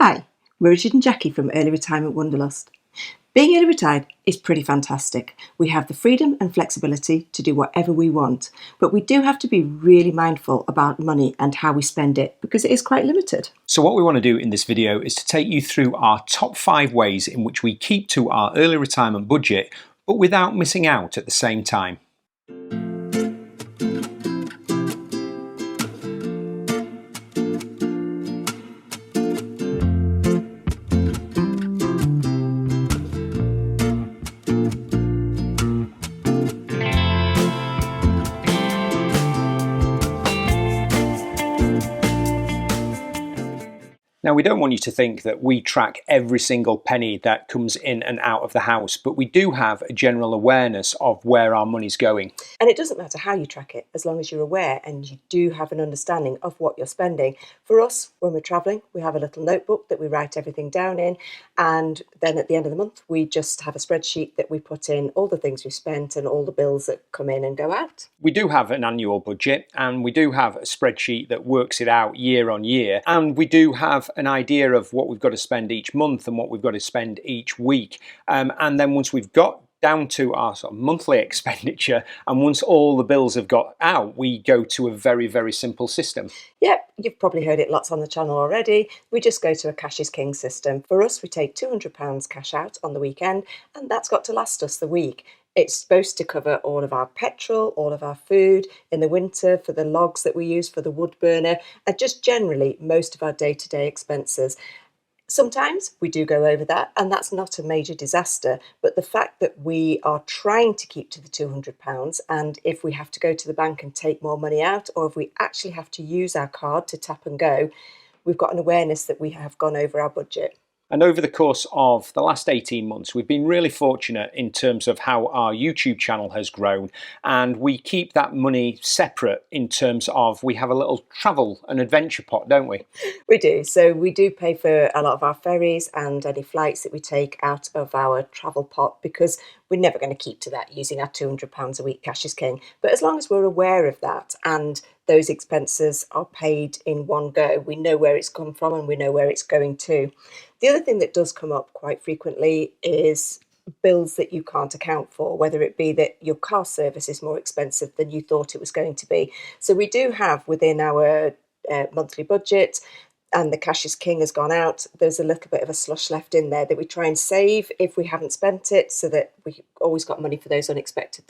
Hi, we're Richard and Jackie from Early Retirement Wanderlust. Being early retired is pretty fantastic. We have the freedom and flexibility to do whatever we want, but we do have to be really mindful about money and how we spend it because it is quite limited. So what we want to do in this video is to take you through our top 5 ways in which we keep to our early retirement budget, but without missing out at the same time. Now, we don't want you to think that we track every single penny that comes in and out of the house, but we do have a general awareness of where our money's going. And it doesn't matter how you track it, as long as you're aware and you do have an understanding of what you're spending. For us, when we're travelling, we have a little notebook that we write everything down in, and then at the end of the month, we just have a spreadsheet that we put in all the things we've spent and all the bills that come in and go out. We do have an annual budget, and we do have a spreadsheet that works it out year on year, and we do have an idea of what we've got to spend each month and what we've got to spend each week. And then once we've got down to our sort of monthly expenditure, and once all the bills have got out, we go to a very, very simple system. Yep, you've probably heard it lots on the channel already. We just go to a cash is king system. For us, we take £200 cash out on the weekend, and that's got to last us the week. It's supposed to cover all of our petrol, all of our food in the winter, for the logs that we use for the wood burner, and just generally most of our day-to-day expenses. Sometimes we do go over that, and that's not a major disaster, but the fact that we are trying to keep to the £200, and if we have to go to the bank and take more money out, or if we actually have to use our card to tap and go, we've got an awareness that we have gone over our budget. And over the course of the last 18 months, we've been really fortunate in terms of how our YouTube channel has grown. And we keep that money separate in terms of we have a little travel and adventure pot, don't we? We do. So we do pay for a lot of our ferries and any flights that we take out of our travel pot, because we're never going to keep to that using our £200 a week cash is king. But as long as we're aware of that and those expenses are paid in one go, we know where it's come from and we know where it's going to. The other thing that does come up quite frequently is bills that you can't account for, whether it be that your car service is more expensive than you thought it was going to be. So we do have within our monthly budget, and the cash is king has gone out, there's a little bit of a slush left in there that we try and save if we haven't spent it, so that we've always got money for those unexpected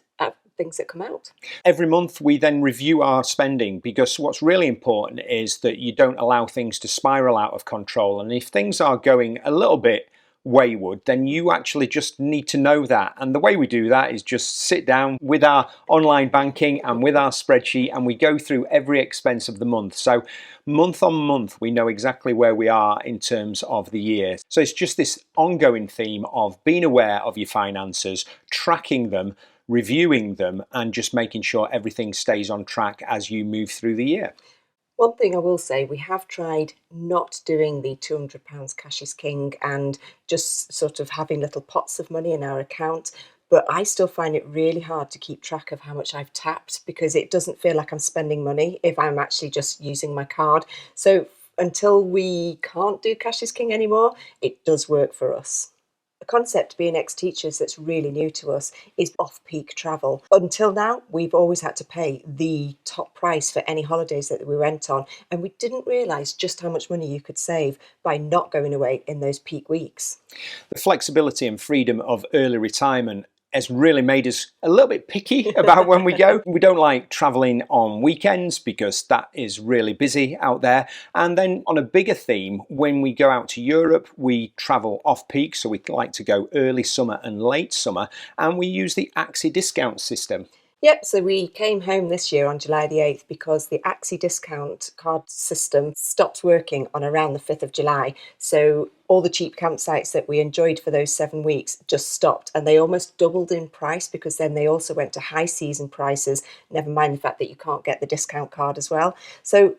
things that come out. Every month we then review our spending, because what's really important is that you don't allow things to spiral out of control. And if things are going a little bit wayward, then you actually just need to know that. And the way we do that is just sit down with our online banking and with our spreadsheet, and we go through every expense of the month. So month on month, we know exactly where we are in terms of the year. So it's just this ongoing theme of being aware of your finances, tracking them, reviewing them, and just making sure everything stays on track as you move through the year. One thing I will say, we have tried not doing the £200 cash is king and just sort of having little pots of money in our account, but I still find it really hard to keep track of how much I've tapped, because it doesn't feel like I'm spending money if I'm actually just using my card. So until we can't do cash is king anymore, it does work for us. The concept, being ex-teachers, that's really new to us is off-peak travel. Until now, we've always had to pay the top price for any holidays that we went on, and we didn't realise just how much money you could save by not going away in those peak weeks. The flexibility and freedom of early retirement has really made us a little bit picky about when we go. We don't like traveling on weekends because that is really busy out there. And then on a bigger theme, when we go out to Europe, we travel off-peak, so we like to go early summer and late summer, and we use the Axi discount system. Yep, so we came home this year on July the 8th because the Axi discount card system stops working on around the 5th of July. So all the cheap campsites that we enjoyed for those 7 weeks just stopped, and they almost doubled in price, because then they also went to high season prices, never mind the fact that you can't get the discount card as well. So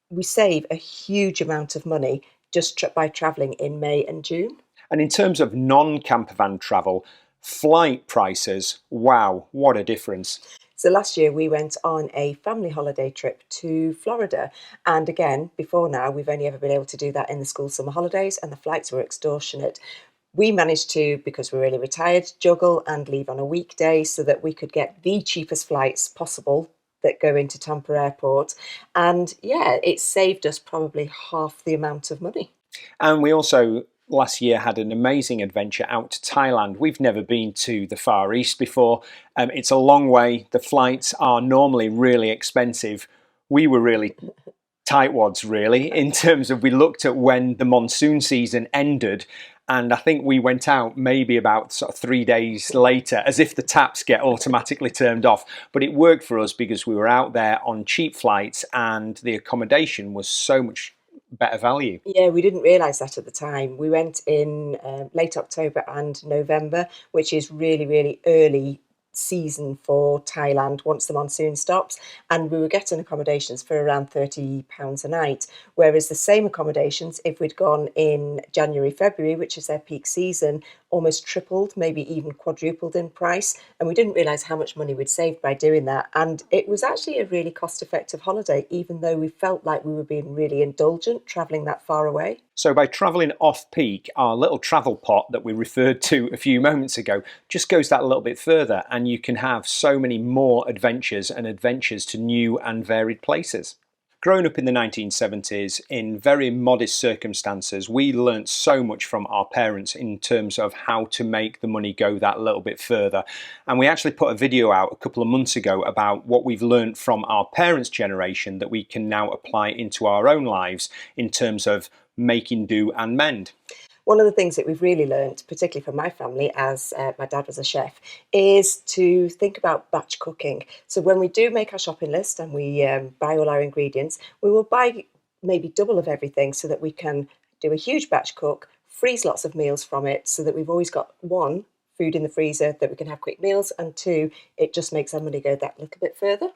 we save a huge amount of money just by travelling in May and June. And in terms of non-campervan travel, flight prices, wow, what a difference. So last year we went on a family holiday trip to Florida. And again, before now, we've only ever been able to do that in the school summer holidays, and the flights were extortionate. We managed to, because we're really retired, juggle and leave on a weekday so that we could get the cheapest flights possible that go into Tampa Airport. And yeah, it saved us probably half the amount of money. And we also last year had an amazing adventure out to Thailand. We've never been to the Far East before. It's a long way. The flights are normally really expensive. We were really tightwads, really, in terms of we looked at when the monsoon season ended. And I think we went out maybe about sort of 3 days later, as if the taps get automatically turned off. But it worked for us because we were out there on cheap flights and the accommodation was so much better value. Yeah, we didn't realise that at the time. We went in late October and November, which is really, really early season for Thailand once the monsoon stops. And we were getting accommodations for around £30 a night. Whereas the same accommodations, if we'd gone in January, February, which is their peak season, almost tripled, maybe even quadrupled in price. And we didn't realise how much money we'd saved by doing that. And it was actually a really cost effective holiday, even though we felt like we were being really indulgent travelling that far away. So by travelling off peak, our little travel pot that we referred to a few moments ago just goes that little bit further, and you can have so many more adventures and adventures to new and varied places. Growing up in the 1970s in very modest circumstances, we learnt so much from our parents in terms of how to make the money go that little bit further. And we actually put a video out a couple of months ago about what we've learnt from our parents' generation that we can now apply into our own lives in terms of making do and mend. One of the things that we've really learned, particularly from my family, as my dad was a chef, is to think about batch cooking. So when we do make our shopping list and we buy all our ingredients, we will buy maybe double of everything so that we can do a huge batch cook, freeze lots of meals from it, so that we've always got one, food in the freezer that we can have quick meals, and two, it just makes our money go that little bit further.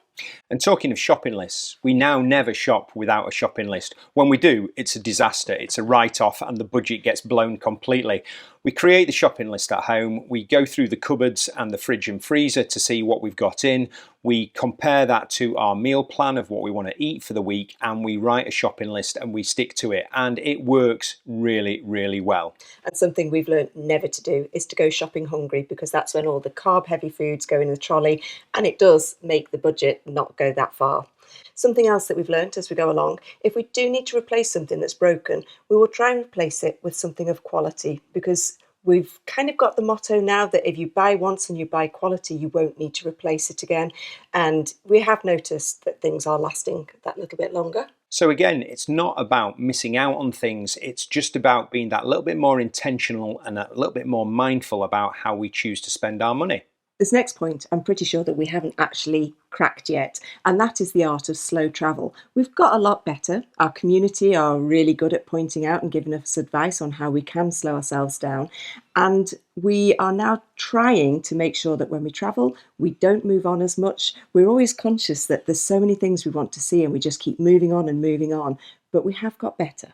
And talking of shopping lists, we now never shop without a shopping list. When we do, it's a disaster. It's a write-off and the budget gets blown completely. We create the shopping list at home. We go through the cupboards and the fridge and freezer to see what we've got in. We compare that to our meal plan of what we want to eat for the week, and we write a shopping list and we stick to it. And it works really, really well. And something we've learned never to do is to go shopping hungry, because that's when all the carb heavy foods go in the trolley, and it does make the budget not go that far. Something else that we've learned as we go along, if we do need to replace something that's broken, we will try and replace it with something of quality, because we've kind of got the motto now that if you buy once and you buy quality, you won't need to replace it again. And we have noticed that things are lasting that little bit longer. So again, it's not about missing out on things. It's just about being that little bit more intentional and a little bit more mindful about how we choose to spend our money. This next point, I'm pretty sure that we haven't actually cracked yet, and that is the art of slow travel. We've got a lot better. Our community are really good at pointing out and giving us advice on how we can slow ourselves down. And we are now trying to make sure that when we travel, we don't move on as much. We're always conscious that there's so many things we want to see and we just keep moving on and moving on, but we have got better.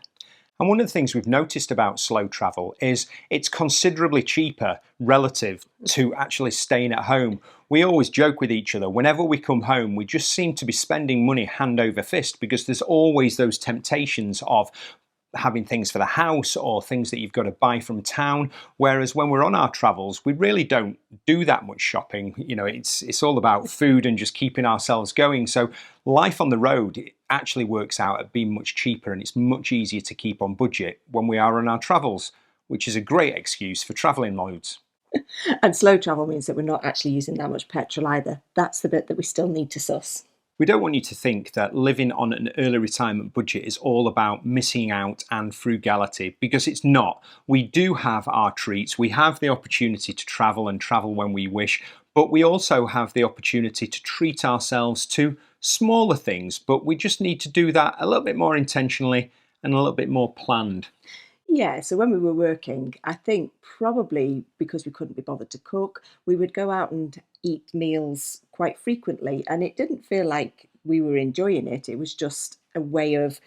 And one of the things we've noticed about slow travel is it's considerably cheaper relative to actually staying at home. We always joke with each other, whenever we come home, we just seem to be spending money hand over fist, because there's always those temptations of having things for the house or things that you've got to buy from town. Whereas when we're on our travels, we really don't do that much shopping. You know, it's all about food and just keeping ourselves going. So life on the road actually works out at being much cheaper, and it's much easier to keep on budget when we are on our travels, which is a great excuse for travelling loads. And slow travel means that we're not actually using that much petrol either. That's the bit that we still need to suss. We don't want you to think that living on an early retirement budget is all about missing out and frugality, because it's not. We do have our treats. We have the opportunity to travel and travel when we wish, but we also have the opportunity to treat ourselves to smaller things, but we just need to do that a little bit more intentionally and a little bit more planned. Yeah, so when we were working, I think probably because we couldn't be bothered to cook, we would go out and eat meals quite frequently, and it didn't feel like we were enjoying it. It was just a way of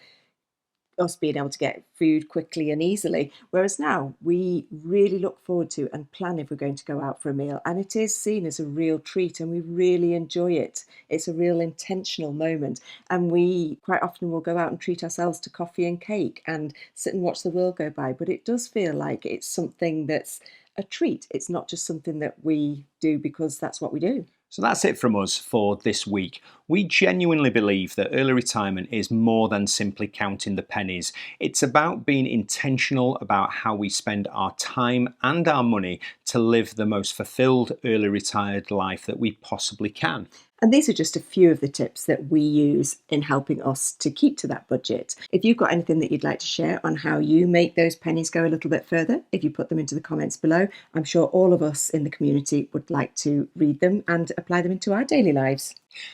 us being able to get food quickly and easily. Whereas now we really look forward to and plan if we're going to go out for a meal. And it is seen as a real treat and we really enjoy it. It's a real intentional moment. And we quite often will go out and treat ourselves to coffee and cake and sit and watch the world go by. But it does feel like it's something that's a treat. It's not just something that we do because that's what we do. So that's it from us for this week. We genuinely believe that early retirement is more than simply counting the pennies. It's about being intentional about how we spend our time and our money to live the most fulfilled early retired life that we possibly can. And these are just a few of the tips that we use in helping us to keep to that budget. If you've got anything that you'd like to share on how you make those pennies go a little bit further, if you put them into the comments below, I'm sure all of us in the community would like to read them and apply them into our daily lives.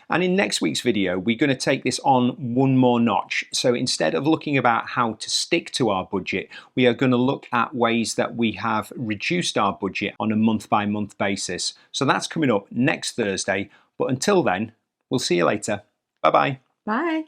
And in next week's video, we're going to take this on one more notch. So instead of looking about how to stick to our budget, we are going to look at ways that we have reduced our budget on a month-by-month basis. So that's coming up next Thursday. But until then, we'll see you later. Bye-bye. Bye.